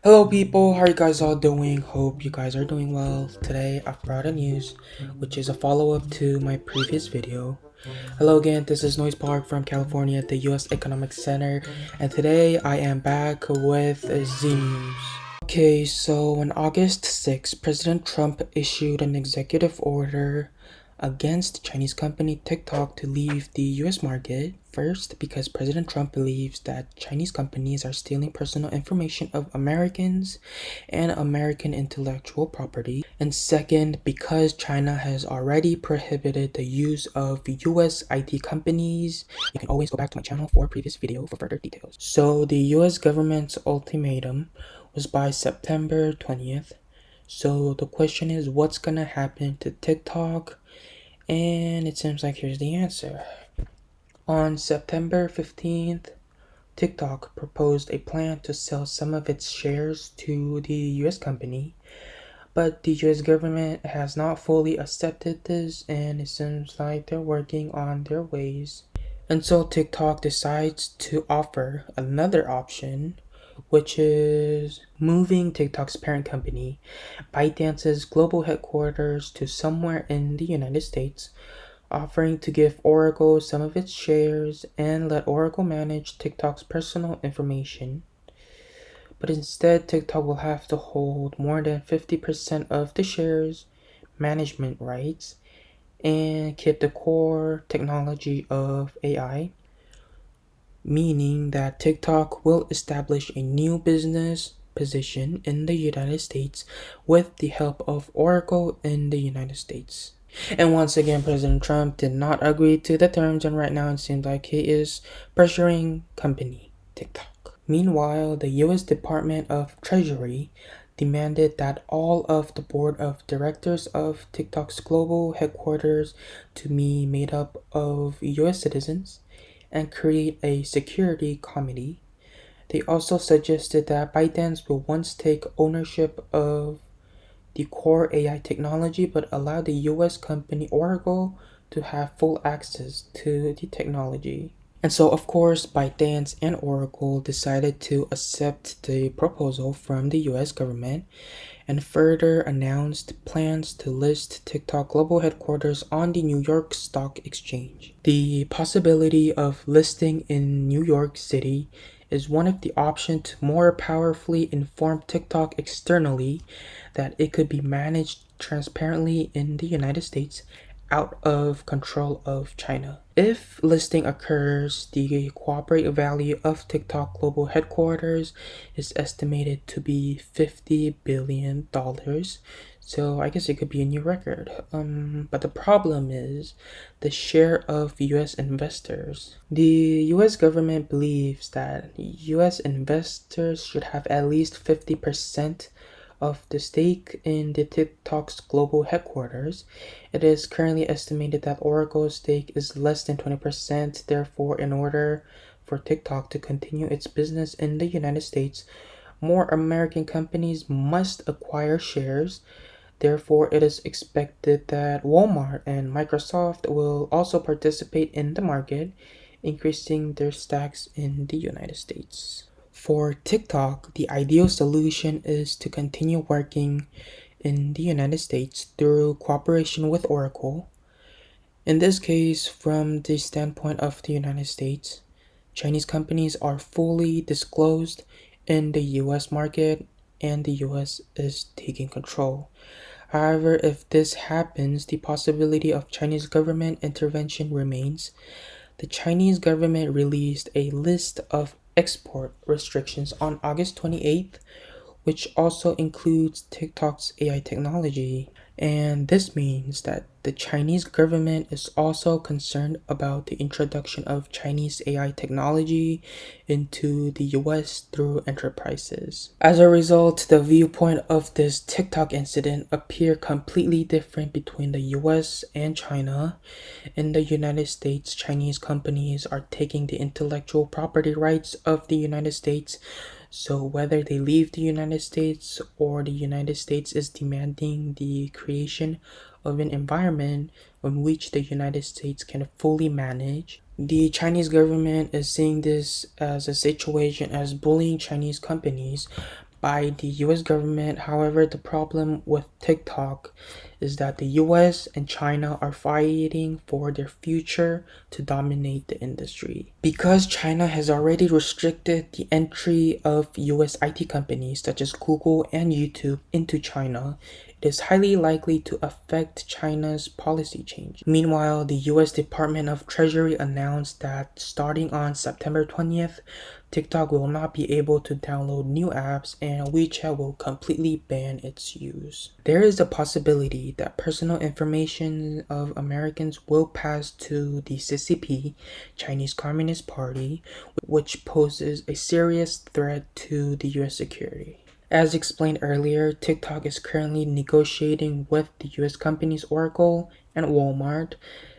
Hello people, how are you guys all doing? Hope you guys are doing well. Today I've brought a news, which is a follow-up to my previous video. Hello again, this is Noise Park from California at the U.S. Economic Center, and today I am back with Z News. Okay, so on August 6th, President Trump issued an executive order against Chinese company TikTok to leave the US market. First, because President Trump believes that Chinese companies are stealing personal information of Americans and American intellectual property. And second, because China has already prohibited the use of U.S. IT companies. You can always go back to my channel for a previous video for further details. So the US government's ultimatum was by September 20th. So the question is, what's gonna happen to TikTok? And it seems like here's the answer. On September 15th, TikTok proposed a plan to sell some of its shares to the US company, but the US government has not fully accepted this, and it seems like they're working on their ways. And so TikTok decides to offer another option, which is moving TikTok's parent company, ByteDance's global headquarters, to somewhere in the United States, offering to give Oracle some of its shares and let Oracle manage TikTok's personal information. But instead, TikTok will have to hold more than 50% of the shares, management rights, and keep the core technology of AI, meaning that TikTok will establish a new business position in the United States with the help of Oracle in the United States. And once again, President Trump did not agree to the terms, and right now it seems like he is pressuring company TikTok. Meanwhile, the US Department of Treasury demanded that all of the board of directors of TikTok's global headquarters to be made up of US citizens and create a security committee. They also suggested that ByteDance will once take ownership of the core AI technology but allow the US company Oracle to have full access to the technology. And so, of course, ByteDance and Oracle decided to accept the proposal from the US government and further announced plans to list TikTok global headquarters on the New York Stock Exchange. The possibility of listing in New York City is one of the options to more powerfully inform TikTok externally that it could be managed transparently in the United States, out of control of China. If listing occurs, the corporate value of TikTok global headquarters is estimated to be $50 billion. So I guess it could be a new record. But the problem is the share of US investors. The US government believes that US investors should have at least 50% of the stake in the TikTok's global headquarters. It is currently estimated that Oracle's stake is less than 20%. Therefore, in order for TikTok to continue its business in the United States, more American companies must acquire shares. Therefore, it is expected that Walmart and Microsoft will also participate in the market, increasing their stakes in the United States. For TikTok, the ideal solution is to continue working in the United States through cooperation with Oracle. In this case, from the standpoint of the United States, Chinese companies are fully disclosed in the US market and the US is taking control. However, if this happens, the possibility of Chinese government intervention remains. The Chinese government released a list of export restrictions on August 28th, which also includes TikTok's AI technology. And this means that the Chinese government is also concerned about the introduction of Chinese AI technology into the US through enterprises. As a result, the viewpoint of this TikTok incident appear completely different between the US and China. In the United States, Chinese companies are taking the intellectual property rights of the United States. So whether they leave the United States or the United States is demanding the creation of an environment in which the United States can fully manage, the Chinese government is seeing this as a situation as bullying Chinese companies by the US government. However, the problem with TikTok is that the US and China are fighting for their future to dominate the industry. Because China has already restricted the entry of US IT companies such as Google and YouTube into China, it is highly likely to affect China's policy change. Meanwhile, the US Department of Treasury announced that starting on September 20th, TikTok will not be able to download new apps and WeChat will completely ban its use. There is a possibility that personal information of Americans will pass to the CCP, Chinese Communist Party, which poses a serious threat to the US security. As explained earlier, TikTok is currently negotiating with the US companies Oracle and Walmart.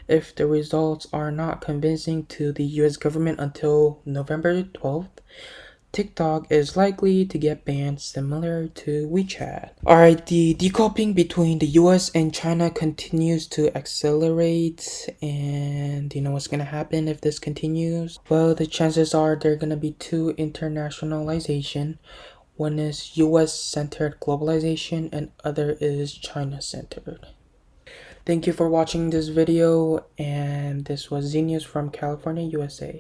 If the results are not convincing to the US government until November 12th, TikTok is likely to get banned similar to WeChat. Alright, the decoupling between the US and China continues to accelerate, and you know what's gonna happen if this continues? Well, the chances are there are gonna be two internationalization. One is US-centered globalization and other is China-centered. Thank you for watching this video, and this was Z News from California, USA.